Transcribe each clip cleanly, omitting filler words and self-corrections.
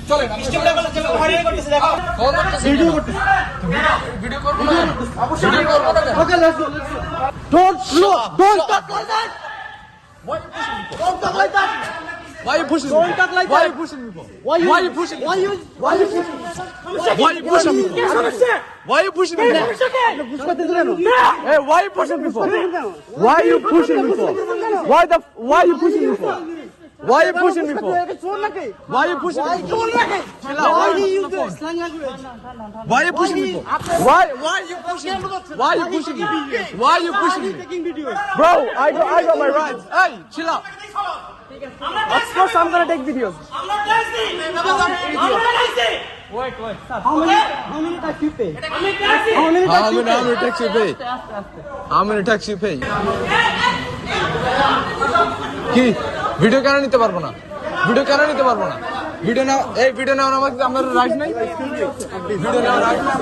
চলেন ভিডিও করবো না Okay, let's go. Don't talk like that. Don't talk like that. Why you pushing Don't talk like Why that. you pushing me for? Why you pushing me? Why you pushing? Why you pushing me for? Why you pushing me for? Hey, why you pushing me for? Why you pushing me for? Why you pushing me for? Why you pushing me for? Why you pushing me for? Why do you use the slang language? Why you pushing me for? Why you pushing me? Why you pushing me? Why you pushing me? Taking videos. Bro, I got my rights. Hey, chill out. Of course, I'm gonna take videos. Wait. How many tax you pay? How many tax you pay? How many tax you pay? How many tax you pay? কি video কেন নিতে পারবো না? Video কেন নিতে পারবো না? Video না এই ভিডিও নেওয়ার আমাকে আপনার রাইট নাই? ভিডিও নেওয়ার রাইট নাই?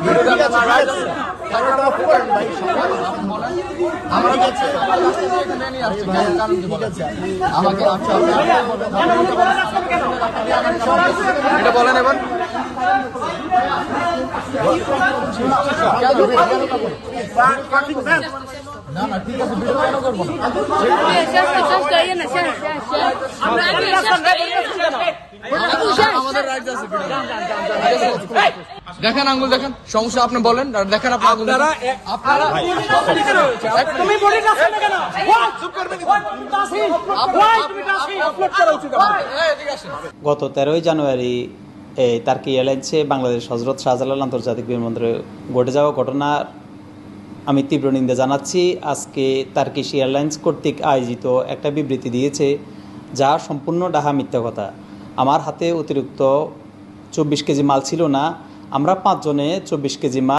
ভিডিও নেওয়ার রাইট আছে? আমরা যাচ্ছি এখানে নিয়ে আসছি কারণ কি বলেন? আমাকে এটা বলেন এবার না না ঠিক আছে ভিডিও কেন করবো না আমাদের রাইট আছে দেখেন আঙ্গুল দেখেন সমস্যা আপনি বলেন আর দেখেন আপনি আঙ্গুল আপনারা তুমি বডি টাচ করবে কেন? চুপ করবেন গত 13 জানুয়ারি টার্কি এয়ারলাইন্সে বাংলাদেশ হজরত শাহজালাল আন্তর্জাতিক বিমানবন্দরে ঘটে যাওয়া ঘটনার আমি তীব্র নিন্দা জানাচ্ছি। আজকে টার্কিশ এয়ারলাইন্স কর্তৃক আয়োজিত একটা বিবৃতি দিয়েছে যা সম্পূর্ণ ডাহা মিথ্যা কথা। আমার হাতে অতিরিক্ত 24 কেজি মাল ছিল না, আমরা 5 জনে 24 কেজি মাল